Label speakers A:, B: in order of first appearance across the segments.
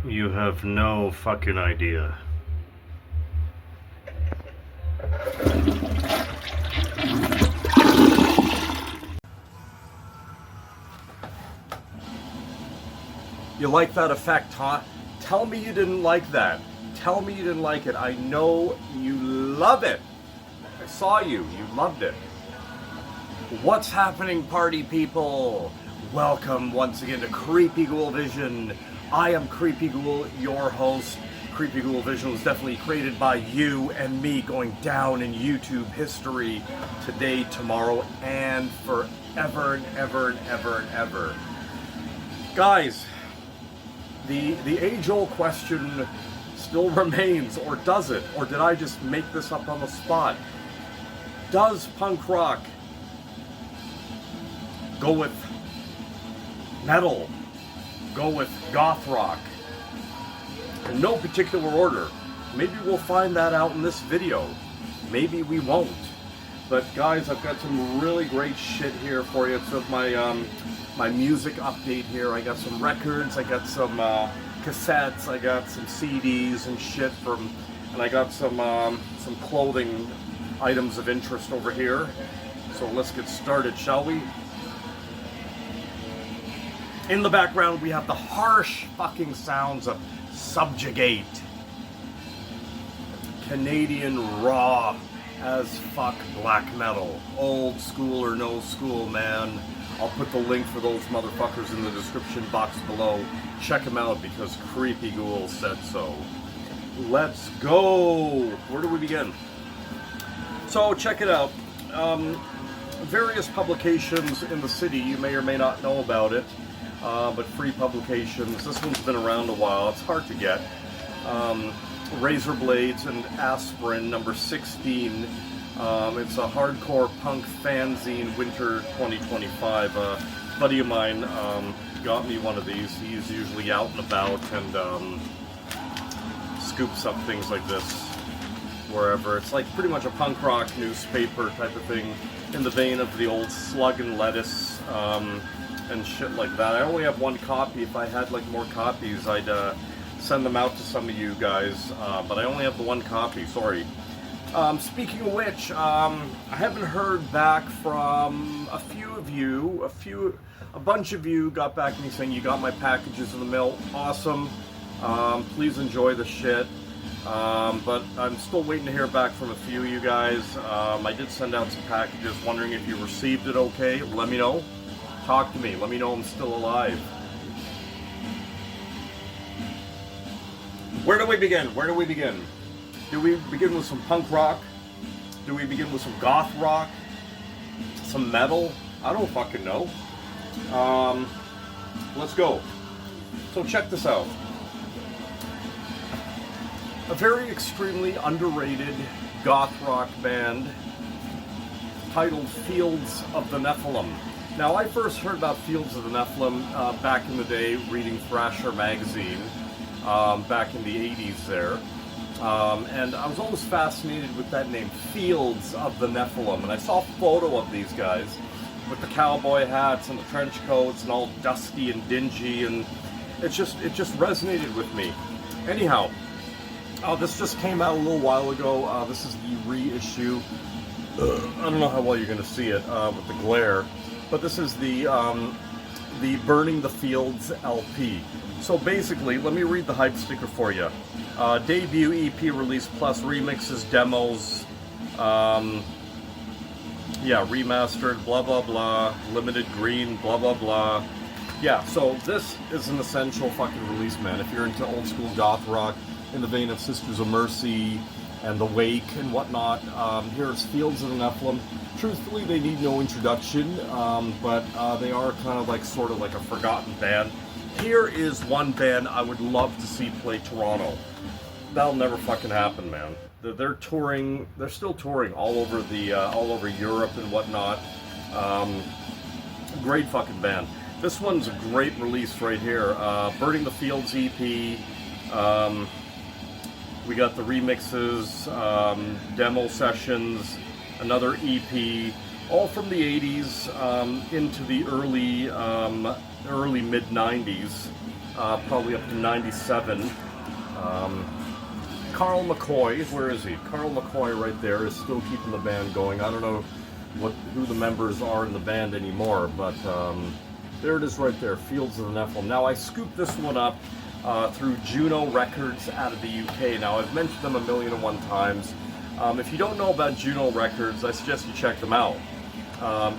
A: You have no fucking idea. You like that effect, huh? Tell me you didn't like that. Tell me you didn't like it. I know you love it. I saw you. You loved it. What's happening, party people? Welcome once again to Creepy Ghoul Vision. I am Creepy Ghoul, your host. Creepy Ghoul Vision was definitely created by you and me, going down in YouTube history today, tomorrow, and forever and ever and ever and ever. Guys, the age-old question still remains, or does it? Or did I just make this up on the spot? Does punk rock go with metal? Go with goth rock? In no particular order. Maybe we'll find that out in this video. Maybe we won't. But guys, I've got some really great shit here for you. It's my music update here. I got some records, I got some cassettes, I got some CDs and shit and I got some clothing items of interest over here. So let's get started, shall we? In the background, we have the harsh fucking sounds of Subjugate. Canadian raw as fuck black metal. Old school or no school, man. I'll put the link for those motherfuckers in the description box below. Check them out because Creepy Ghoul said so. Let's go! Where do we begin? So, check it out. Various publications in the city, you may or may not know about it. But free publications. This one's been around a while. It's hard to get. Razor Blades and Aspirin, number 16. It's a hardcore punk fanzine, winter 2025. A buddy of mine got me one of these. He's usually out and about and scoops up things like this wherever. It's like pretty much a punk rock newspaper type of thing in the vein of the old Slug and Lettuce. And shit like that. I only have one copy. If I had like more copies, I'd send them out to some of you guys. But I only have the one copy. Sorry. Speaking of which, I haven't heard back from a few of you. A bunch of you got back to me saying you got my packages in the mail. Awesome. Please enjoy the shit. But I'm still waiting to hear back from a few of you guys. I did send out some packages. Wondering if you received it okay. Let me know. Talk to me. Let me know I'm still alive. Where do we begin? Where do we begin? Do we begin with some punk rock? Do we begin with some goth rock? Some metal? I don't fucking know. Let's go. So check this out. A very extremely underrated goth rock band titled Fields of the Nephilim. Now, I first heard about Fields of the Nephilim back in the day, reading Thrasher magazine, back in the 80s there. And I was always fascinated with that name, Fields of the Nephilim. And I saw a photo of these guys with the cowboy hats and the trench coats and all dusty and dingy, and it just resonated with me. Anyhow, this just came out a little while ago. This is the reissue. I don't know how well you're going to see it with the glare. But this is the Burning the Fields LP. So basically, let me read the hype sticker for you. Debut EP release plus remixes, demos, remastered, blah blah blah, limited green, blah blah blah. Yeah, so this is an essential fucking release, man. If you're into old school goth rock in the vein of Sisters of Mercy and The Wake and whatnot, here's Fields of the Nephilim. Truthfully, they need no introduction, but they are kind of like sort of like a forgotten band. Here is one band I would love to see play Toronto. That'll never fucking happen, man. They're touring. They're still touring all over Europe and whatnot. Great fucking band. This one's a great release right here. Burning the Fields EP. We got the remixes, demo sessions, another EP, all from the 80s into the early mid 90s, probably up to 97. Carl McCoy, where is he? Carl McCoy right there is still keeping the band going. I don't know who the members are in the band anymore, but there it is right there, Fields of the Nephilim. Now I scooped this one up through Juno Records out of the UK. Now I've mentioned them 1,000,001 times. If you don't know about Juno Records, I suggest you check them out.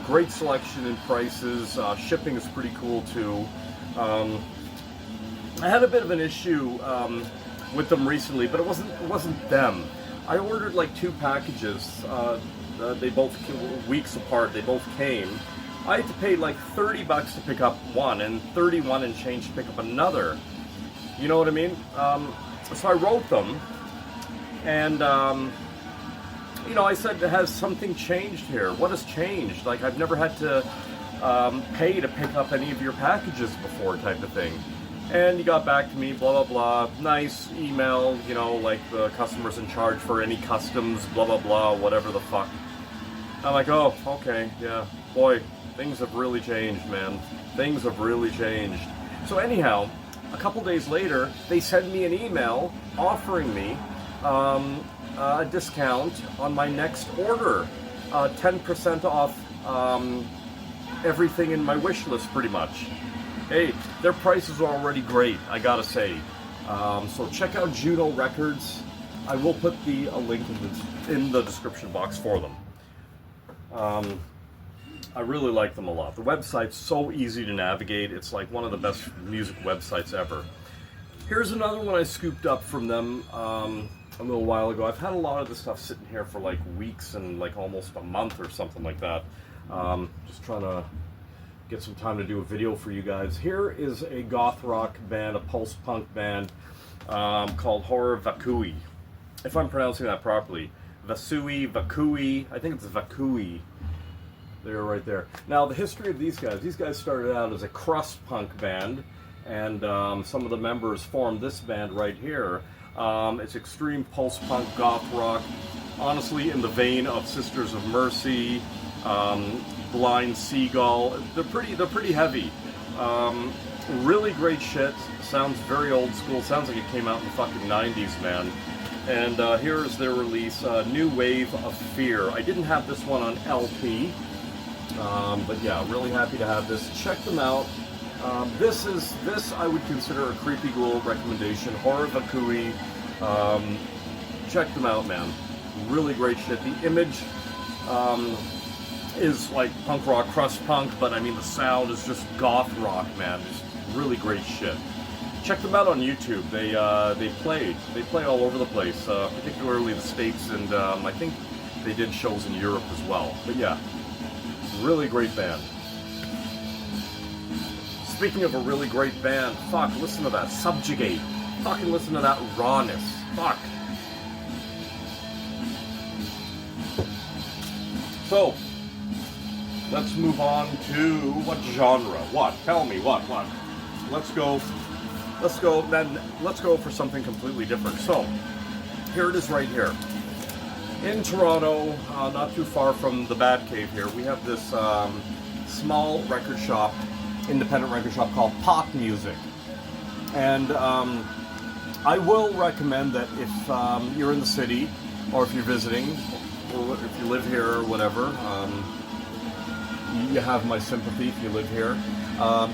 A: Great selection and prices. Shipping is pretty cool too. I had a bit of an issue with them recently, but it wasn't them. I ordered like 2 packages. They both weeks apart. They both came. I had to pay like $30 to pick up one, and 31 and change to pick up another. You know what I mean? So I wrote them, and you know, I said, has something changed here? What has changed? Like, I've never had to pay to pick up any of your packages before, type of thing. And he got back to me, blah, blah, blah, nice email, you know, like the customer's in charge for any customs, blah, blah, blah, whatever the fuck. I'm like, oh, okay, yeah, boy, things have really changed, man. Things have really changed. So anyhow, a couple days later, they send me an email offering me a discount on my next order, 10% off everything in my wish list, pretty much. Hey, their prices are already great, I gotta say. So check out Juno Records. I will put a link in the description box for them. I really like them a lot. The website's so easy to navigate. It's like one of the best music websites ever. Here's another one I scooped up from them a little while ago. I've had a lot of this stuff sitting here for like weeks and like almost a month or something like that. Just trying to get some time to do a video for you guys. Here is a goth rock band, a post-punk band called Horror Vakui. If I'm pronouncing that properly. Vakui, I think it's Vakui. They're right there. Now, the history of these guys started out as a crust punk band, and some of the members formed this band right here. It's extreme post-punk goth rock, honestly in the vein of Sisters of Mercy, Blind Seagull. They're pretty heavy. Really great shit. Sounds very old school. Sounds like it came out in the fucking 90s, man. And here is their release, New Wave of Fear. I didn't have this one on LP, but yeah, really happy to have this. Check them out. This I would consider a creepy ghoul recommendation. Horror Vakui. Check them out, man. Really great shit. The image is like punk rock, crust punk, but I mean the sound is just goth rock, man. Just really great shit. Check them out on YouTube. They play all over the place, particularly the States, and I think they did shows in Europe as well. But yeah, really great band. Speaking of a really great band, fuck, listen to that, Subjugate. Fucking listen to that rawness. Fuck. So, let's move on to what genre? What? Tell me, what? Let's go for something completely different. So, here it is right here. In Toronto, not too far from the Bat Cave here, we have this small record shop, independent record shop called Pop Music. And I will recommend that if you're in the city, or if you're visiting, or if you live here or whatever, you have my sympathy if you live here.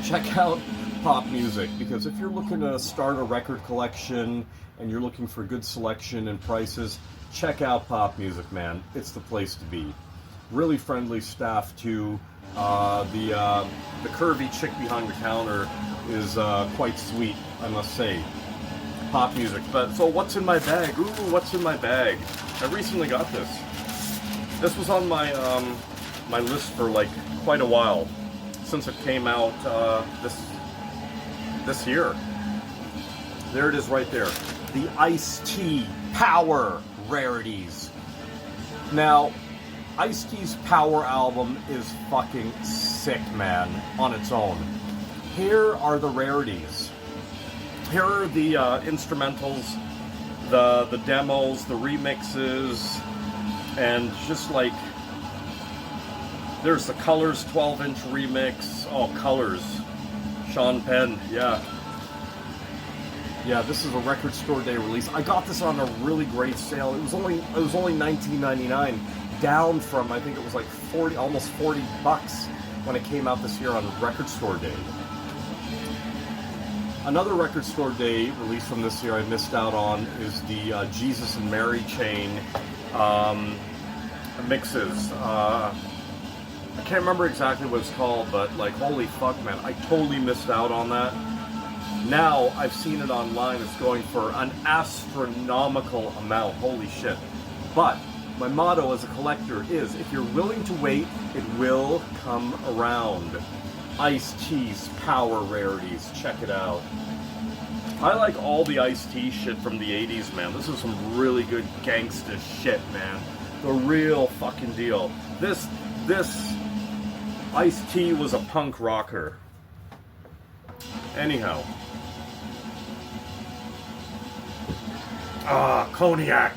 A: Check out Pop Music, because if you're looking to start a record collection and you're looking for good selection and prices, check out Pop Music, man. It's the place to be. Really friendly staff too. The curvy chick behind the counter is quite sweet, I must say. Pop Music. But so what's in my bag? Ooh, what's in my bag? I recently got this. This was on my my list for like quite a while, since it came out this year. There it is right there. The Ice-T Power Rarities. Now, Ice-T's Power album is fucking sick, man, on its own. Here are the rarities. Here are the instrumentals, the demos, the remixes, and just like There's the Colors 12-inch remix. Oh, Colors. Sean Penn, yeah. Yeah, this is a Record Store Day release. I got this on a really great sale. It was only $19.99, down from, I think it was like 40, almost 40 bucks when it came out this year on Record Store Day. Another Record Store Day release from this year I missed out on is the Jesus and Mary chain mixes. I can't remember exactly what it's called, but like, holy fuck, man, I totally missed out on that. Now I've seen it online. It's going for an astronomical amount. Holy shit. But my motto as a collector is, if you're willing to wait, it will come around. Ice-T's Power Rarities. Check it out. I like all the Ice-T shit from the 80s, man. This is some really good gangsta shit, man. The real fucking deal. This Ice-T was a punk rocker. Anyhow. Cognac.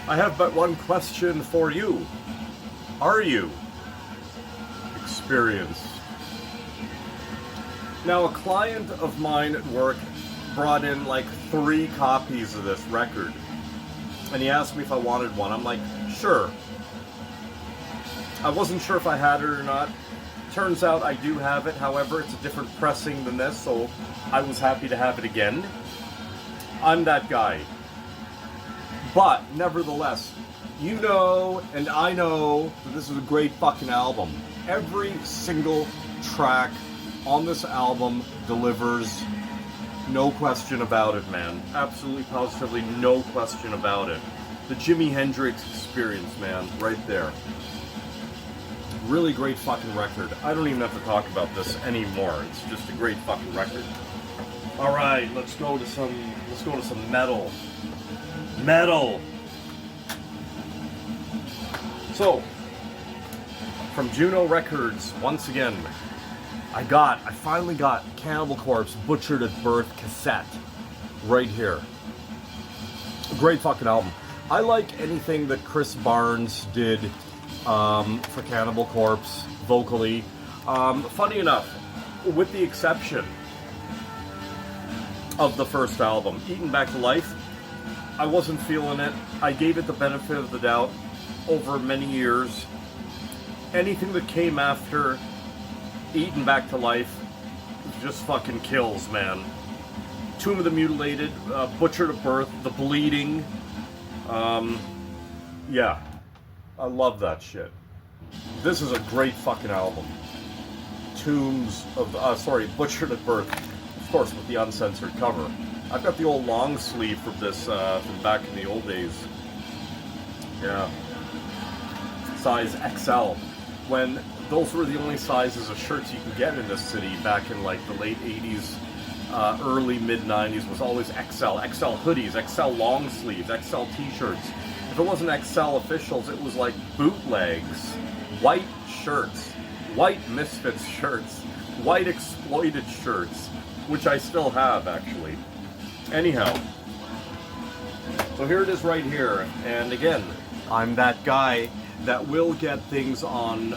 A: I have but one question for you. Are you experienced? Now, a client of mine at work brought in like 3 copies of this record. And he asked me if I wanted one. I'm like, sure. I wasn't sure if I had it or not. Turns out I do have it. However, it's a different pressing than this, so I was happy to have it again. I'm that guy. But, nevertheless, you know, and I know, that this is a great fucking album. Every single track on this album delivers, no question about it, man. Absolutely, positively, no question about it. The Jimi Hendrix Experience, man, right there. Really great fucking record. I don't even have to talk about this anymore. It's just a great fucking record. All right, let's go to some metal. Metal. So, from Juno Records, once again, I finally got Cannibal Corpse Butchered at Birth cassette right here. Great fucking album. I like anything that Chris Barnes did for Cannibal Corpse vocally. Funny enough, with the exception of the first album, Eaten Back to Life, I wasn't feeling it. I gave it the benefit of the doubt over many years. Anything that came after Eaten Back to Life just fucking kills, man. Tomb of the Mutilated, Butchered at Birth, The Bleeding. Yeah. I love that shit. This is a great fucking album. Butchered at Birth. Of course, with the uncensored cover. I've got the old long sleeve from this, from back in the old days. Yeah. Size XL. When those were the only sizes of shirts you could get in this city back in like the late 80s, early mid-90s, was always XL. XL hoodies, XL long sleeves, XL t-shirts. If it wasn't XL officials, it was like bootlegs, white shirts, white Misfits shirts, white Exploited shirts, which I still have, actually. Anyhow, so here it is right here, and again, I'm that guy that will get things on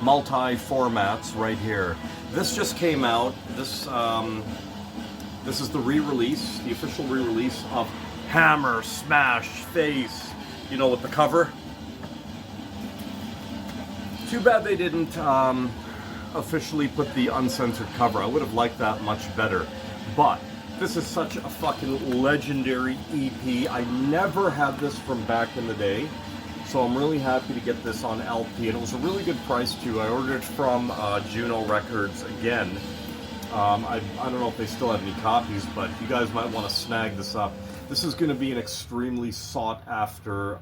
A: multi-formats right here. This just came out. This is the re-release, the official re-release of Hammer Smash Face, you know, with the cover. Too bad they didn't officially put the uncensored cover. I would have liked that much better. But this is such a fucking legendary EP. I never had this from back in the day, so I'm really happy to get this on LP. And it was a really good price too. I ordered it from Juno Records again. I don't know if they still have any copies, but you guys might want to snag this up. This is going to be an extremely sought-after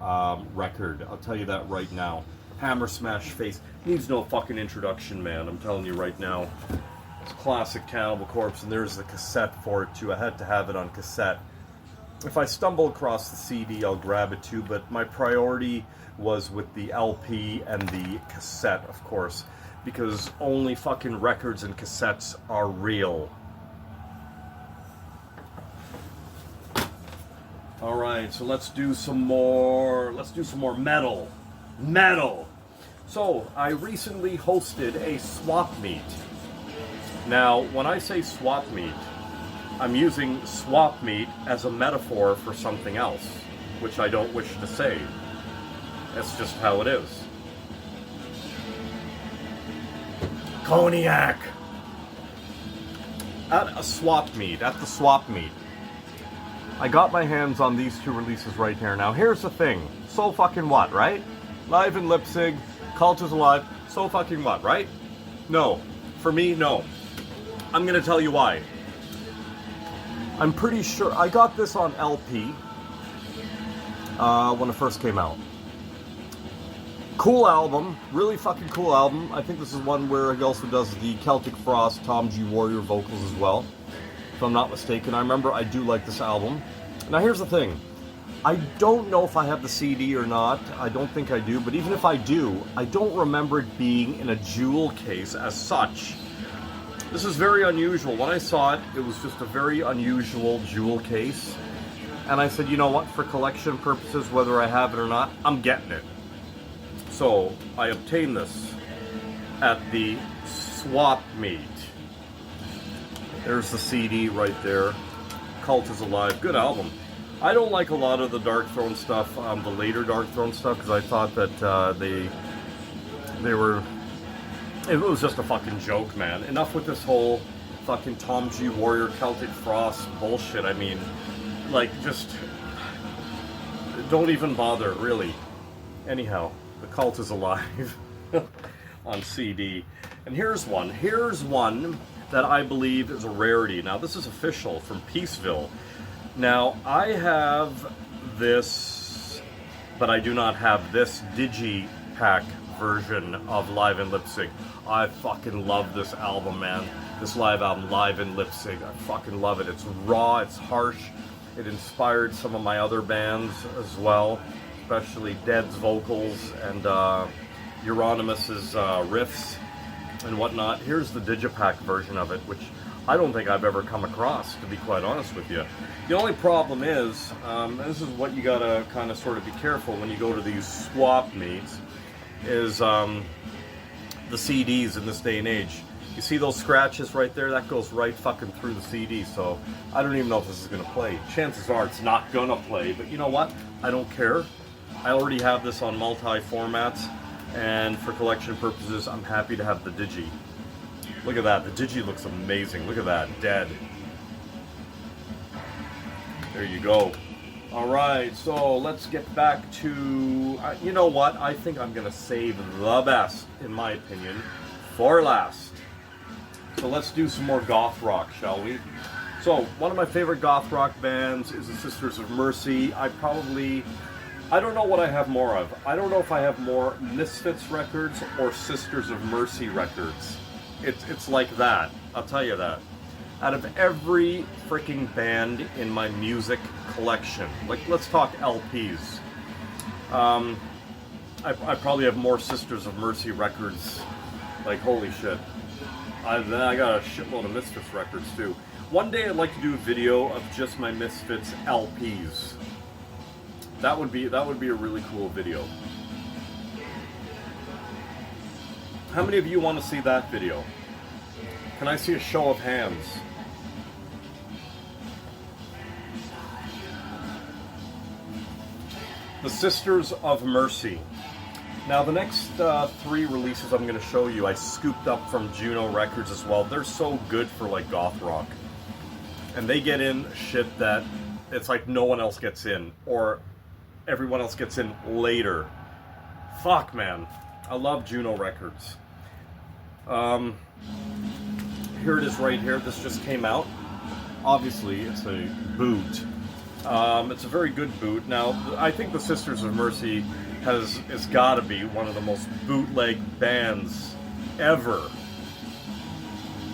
A: record. I'll tell you that right now. Hammer Smash Face needs no fucking introduction, man. I'm telling you right now. It's classic Cannibal Corpse, and there's the cassette for it too. I had to have it on cassette. If I stumble across the CD, I'll grab it too, but my priority was with the LP and the cassette, of course, because only fucking records and cassettes are real. All right, so let's do some more metal. Metal. So, I recently hosted a swap meet. Now, when I say swap meet, I'm using swap meet as a metaphor for something else, which I don't wish to say. That's just how it is. Cognac. At the swap meet, I got my hands on these two releases right here. Now, here's the thing. So fucking what, right? Live in Leipzig, Cult is Alive. So fucking what, right? No. For me, no. I'm gonna tell you why. I'm pretty sure I got this on LP when it first came out. Cool album, really fucking cool album. I think this is one where he also does the Celtic Frost, Tom G. Warrior vocals as well, if I'm not mistaken. I remember I do like this album. Now here's the thing. I don't know if I have the CD or not. I don't think I do, but even if I do, I don't remember it being in a jewel case as such. This is very unusual. When I saw it, it was just a very unusual jewel case. And I said, you know what, for collection purposes, whether I have it or not, I'm getting it. So, I obtained this at the swap meet. There's the CD right there. Cult is Alive. Good album. I don't like a lot of the Dark Throne stuff, the later Dark Throne stuff, because I thought that they were... It was just a fucking joke, man. Enough with this whole fucking Tom G. Warrior, Celtic Frost bullshit. I mean, like, just... Don't even bother, really. Anyhow, the Cult is Alive on CD. And here's one that I believe is a rarity. Now, this is official from Peaceville. Now, I have this, but I do not have this Digipack version of Live in Leipzig. I fucking love this album, man. This live album, Live in Leipzig. I fucking love it. It's raw, it's harsh. It inspired some of my other bands as well, especially Dead's vocals and Euronymous' riffs and whatnot. Here's the Digipack version of it, which I don't think I've ever come across, to be quite honest with you. The only problem is, and this is what you gotta kind of sort of be careful when you go to these swap meets, is the CDs in this day and age. You see those scratches right there? That goes right fucking through the CD, so I don't even know if this is gonna play. Chances are it's not gonna play, but you know what? I don't care. I already have this on multi-formats, and for collection purposes, I'm happy to have the Digi. Look at that, the Digi looks amazing. Look at that, Dead. There you go. Alright, so let's get back to, you know what, I think I'm going to save the best, in my opinion, for last. So let's do some more goth rock, shall we? So, one of my favorite goth rock bands is the Sisters of Mercy. I don't know what I have more of. I don't know if I have more Misfits records or Sisters of Mercy records. It's like that, I'll tell you that. Out of every freaking band in my music collection, like let's talk LPs, I probably have more Sisters of Mercy records. Like holy shit. I got a shitload of Misfits records too. One day I'd like to do a video of just my Misfits LPs. That would be a really cool video. How many of you want to see that video? Can I see a show of hands? The Sisters of Mercy. Now the next 3 releases I'm going to show you I scooped up from Juno Records as well. They're so good for like goth rock. And they get in shit that it's like no one else gets in, or everyone else gets in later. Fuck, man. I love Juno Records. Here it is right here. This just came out. Obviously, it's a boot. It's a very good boot. Now, I think the Sisters of Mercy has got to be one of the most bootleg bands ever.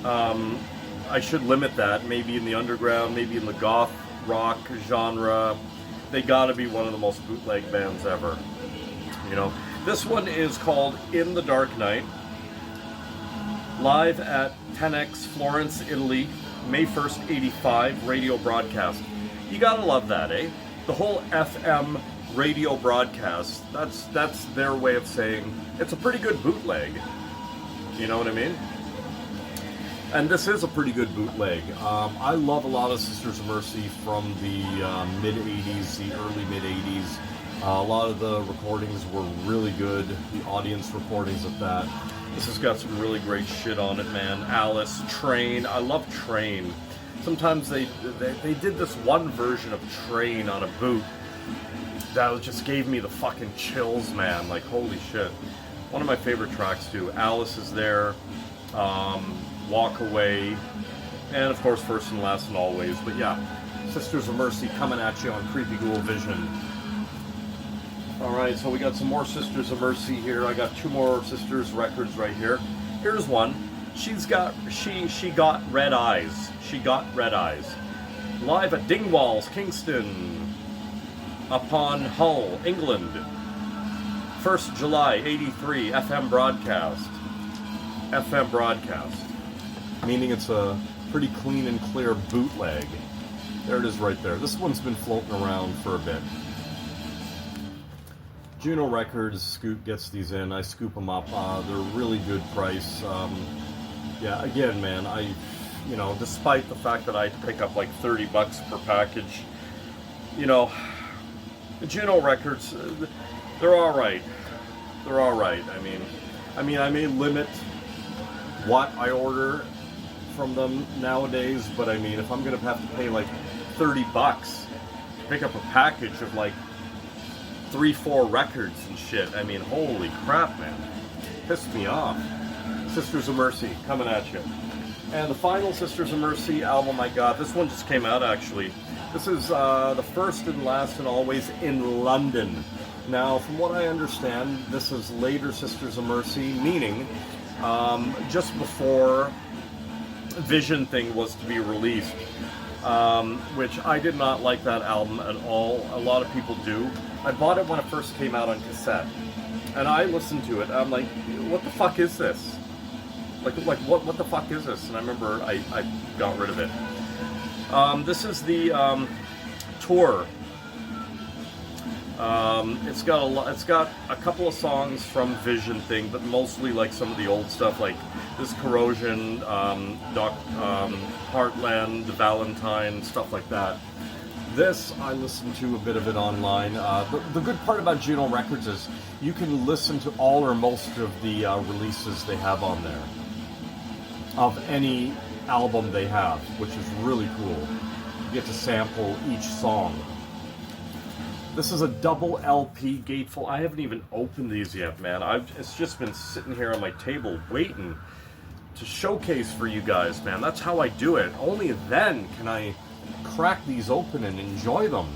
A: I should limit that. Maybe in the underground, maybe in the goth rock genre. They got to be one of the most bootleg bands ever. You know, this one is called In the Dark Night. Live at 10X Florence, Italy, May 1st, 85, radio broadcast. You gotta love that, eh? the whole FM radio broadcast, that's their way of saying it's a pretty good bootleg. You know what I mean? And this is a pretty good bootleg. I love a lot of Sisters of Mercy from the mid-'80s, the early mid-'80s. A lot of the recordings were really good, the audience recordings of that. This has got some really great shit on it, man. Alice, Train, I love Train. Sometimes they did this one version of Train on a boot that just gave me the fucking chills, man. Like, holy shit. One of my favorite tracks too. Alice is there, Walk Away, and of course First and Last and Always. But yeah, Sisters of Mercy coming at you on Creepy Ghoul Vision. Alright, so we got some more Sisters of Mercy here. I got two more Sisters records right here. Here's one. She got red eyes. She got red eyes. Live at Dingwalls, Kingston, upon Hull, England. 1st July, 83, FM broadcast. FM broadcast. Meaning it's a pretty clean and clear bootleg. There it is right there. This one's been floating around for a bit. Juno Records gets these in. I scoop them up. They're really good price. Yeah, again, man, you know, despite the fact that I pick up like $30 per package, you know, the Juno Records, they're all right. They're all right. I mean, I may limit what I order from them nowadays, but I mean, if I'm gonna have to pay like $30 to pick up a package of like 3-4 records and shit, I mean, holy crap, man, pissed me off. Sisters of Mercy coming at you. And the final Sisters of Mercy album I got, this one just came out actually. This is the First and Last and Always in London. Now, from what I understand, this is later Sisters of Mercy, meaning just before Vision Thing was to be released, which I did not like that album at all. A lot of people do. I bought it when it first came out on cassette, and I listened to it. I'm like, what the fuck is this? Like what the fuck is this? And I remember I got rid of it. This is the tour. It's got a couple of songs from Vision Thing, but mostly like some of the old stuff, like this Corrosion, Heartland, Valentine, stuff like that. This, I listened to a bit of it online. The good part about Juno Records is you can listen to all or most of the releases they have on there, of any album they have, which is really cool. You get to sample each song. This is a double LP gatefold. I haven't even opened these yet, man. It's just been sitting here on my table waiting to showcase for you guys, man. That's how I do it. Only then can I crack these open and enjoy them.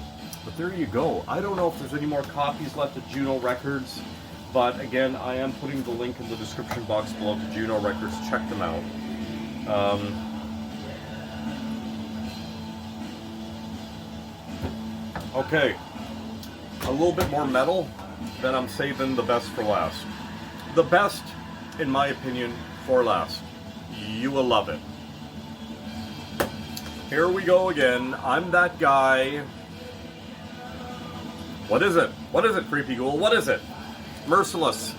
A: But there you go. I don't know if there's any more copies left at Juno Records, but again, I am putting the link in the description box below to Juno Records. Check them out. Okay, a little bit more metal, then I'm saving the best for last. The best, in my opinion, for last. You will love it. Here we go again. I'm that guy. What is it? What is it, Creepy Ghoul? What is it? Merciless.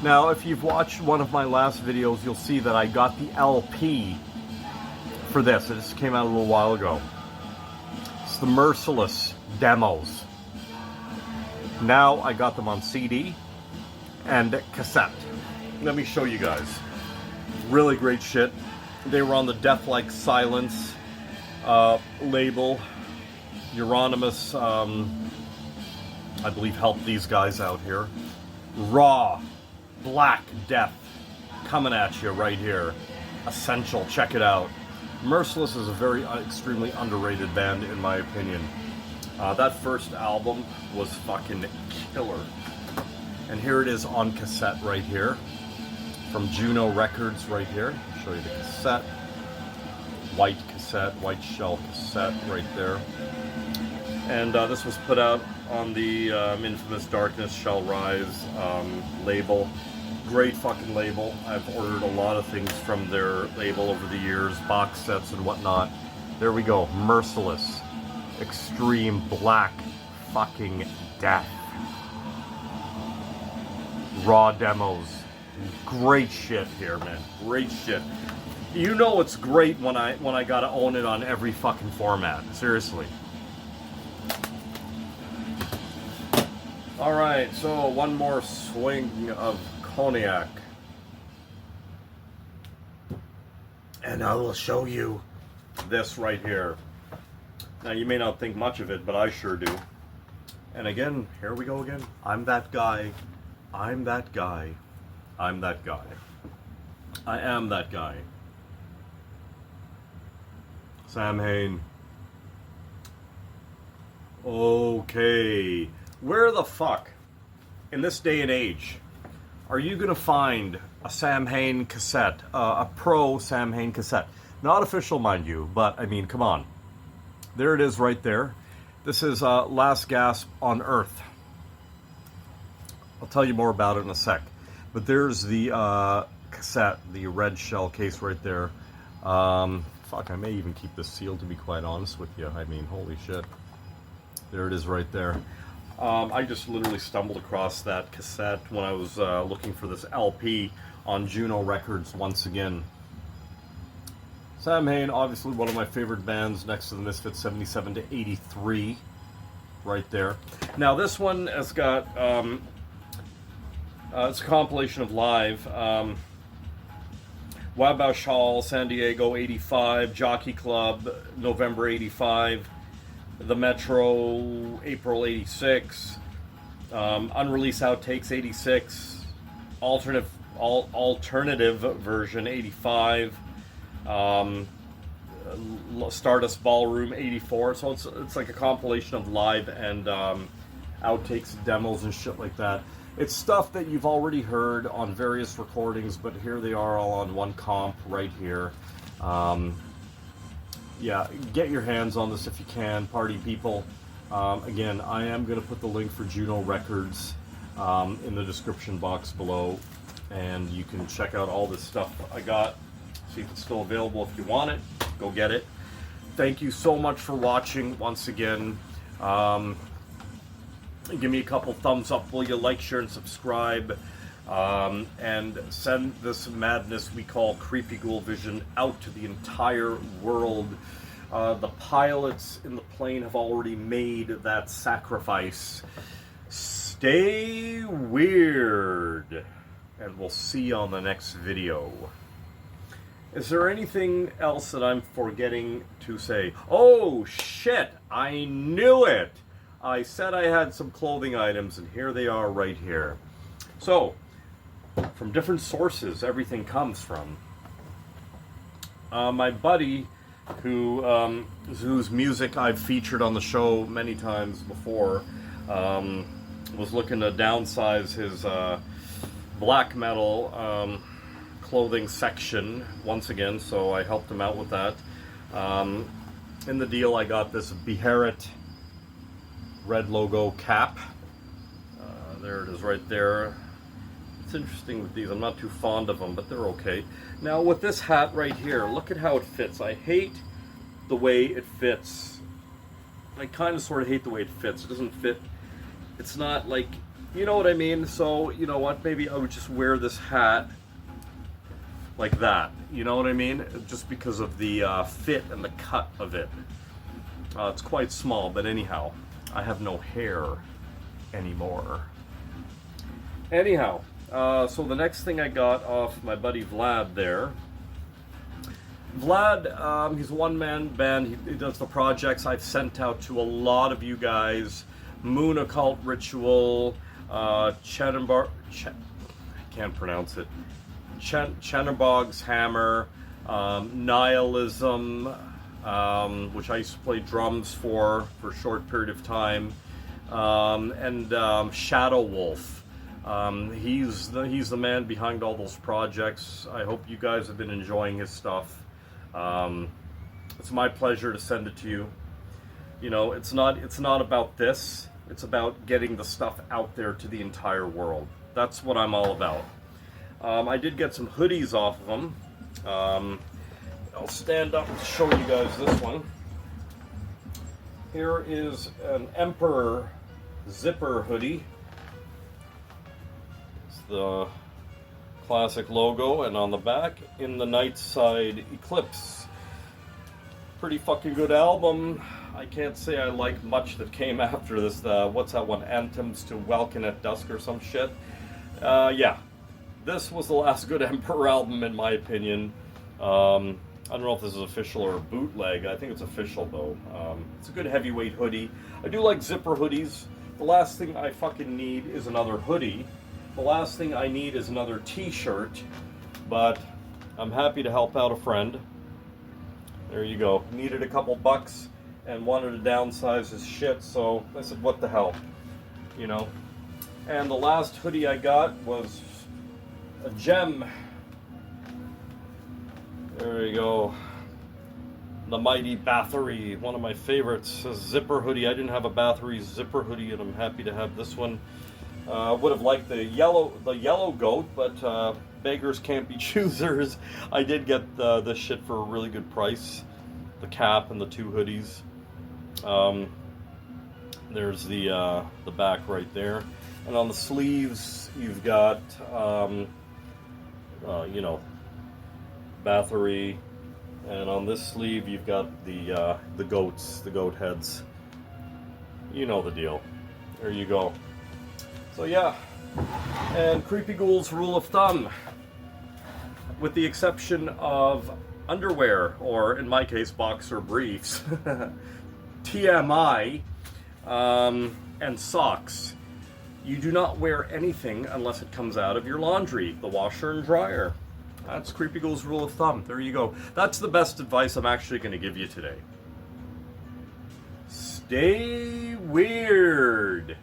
A: Now, if you've watched one of my last videos, you'll see that I got the LP for this. It just came out a little while ago. It's the Merciless demos. Now I got them on CD and cassette. Let me show you guys. Really great shit. They were on the Death Like Silence label. Euronymous, I believe, helped these guys out here. Raw, Black Death, coming at you right here. Essential, check it out. Merciless is a very extremely underrated band, in my opinion. That first album was fucking killer. And here it is on cassette right here. From Juno Records right here. I'll show you the cassette. White cassette, white shell cassette right there. And this was put out on the infamous Darkness Shall Rise label. Great fucking label. I've ordered a lot of things from their label over the years, box sets and whatnot. There we go, Merciless. extreme black fucking death. Raw demos. Great shit here, man. Great shit. You know it's great when I gotta own it on every fucking format. Seriously. Alright, so one more swing of cognac. And I will show you this right here. Now you may not think much of it, but I sure do. And again, here we go again. I'm that guy. I'm that guy. I'm that guy. I am that guy. Sam Hayne. Okay. Where the fuck, in this day and age, are you going to find a Sam Hayne cassette, a pro Sam Hayne cassette? Not official, mind you, but I mean, come on. There it is right there. This is Last Gasp on Earth. I'll tell you more about it in a sec. But there's the cassette, the red shell case right there. Fuck, I may even keep this sealed, to be quite honest with you. I mean, holy shit. There it is right there. I just literally stumbled across that cassette when I was looking for this LP on Juno Records once again. Sam Hayne, obviously one of my favorite bands next to the Misfits, 77 to 83, right there. Now this one has got, it's a compilation of live. Wabash Hall, San Diego, 85, Jockey Club, November 85. The Metro, April 86, unreleased outtakes 86, alternative version 85, Stardust Ballroom 84. So it's like a compilation of live and outtakes, demos, and shit like that. It's stuff that you've already heard on various recordings, but here they are all on one comp right here. Yeah, get your hands on this if you can, party people. Again, I am going to put the link for Juno Records in the description box below, and you can check out all this stuff I got, see if it's still available. If you want it, go get it. Thank you so much for watching once again. Give me a couple thumbs up, will you? Like, share, and subscribe. And send this madness we call Creepy Ghoul Vision out to the entire world. The pilots in the plane have already made that sacrifice. Stay weird, and we'll see you on the next video. Is there anything else that I'm forgetting to say? Oh shit, I knew it! I said I had some clothing items, and here they are right here. So, from different sources, everything comes from. My buddy, whose music I've featured on the show many times before, was looking to downsize his black metal clothing section once again, so I helped him out with that. In the deal, I got this Beharit red logo cap. There it is right there. It's interesting with these. I'm not too fond of them, but they're okay. Now with this hat right here, look at how it fits. I hate the way it fits. I kind of sort of hate the way it fits. It doesn't fit. It's not like, you know what I mean? So, you know what? Maybe I would just wear this hat like that. You know what I mean? Just because of the fit and the cut of it. It's quite small, but anyhow, I have no hair anymore. Anyhow, so the next thing I got off my buddy Vlad there. Vlad, he's a one-man band. He does the projects I've sent out to a lot of you guys. Moon Occult Ritual, I can't pronounce it. Chenabog's Hammer, Nihilism, which I used to play drums for a short period of time, and Shadow Wolf. He's the man behind all those projects. I hope you guys have been enjoying his stuff. It's my pleasure to send it to you. You know, it's not about this. It's about getting the stuff out there to the entire world. That's what I'm all about. I did get some hoodies off of them. I'll stand up and show you guys this one. Here is an Emperor zipper hoodie. It's the classic logo, and on the back, In the Night Side Eclipse. Pretty fucking good album. I can't say I like much that came after this. What's that one? Anthems to Welkin at Dusk or some shit. Yeah. This was the last good Emperor album, in my opinion. I don't know if this is official or bootleg. I think it's official, though. It's a good heavyweight hoodie. I do like zipper hoodies. The last thing I fucking need is another hoodie. The last thing I need is another t-shirt. But I'm happy to help out a friend. There you go. Needed a couple bucks and wanted to downsize his shit, so I said, what the hell? You know? And the last hoodie I got was a gem. There you go. The Mighty Bathory, one of my favorites. A zipper hoodie. I didn't have a Bathory zipper hoodie, and I'm happy to have this one. Would have liked the yellow goat, but beggars can't be choosers. I did get this shit for a really good price. The cap and the two hoodies. There's the back right there, and on the sleeves you've got you know, Bathory, and on this sleeve you've got the goats, the goat heads. You know the deal. There you go. So yeah, and Creepy Ghoul's rule of thumb, with the exception of underwear, or in my case boxer briefs, TMI, and socks. You do not wear anything unless it comes out of your laundry, the washer and dryer. That's Creepy Ghoul's rule of thumb. There you go. That's the best advice I'm actually going to give you today. Stay weird.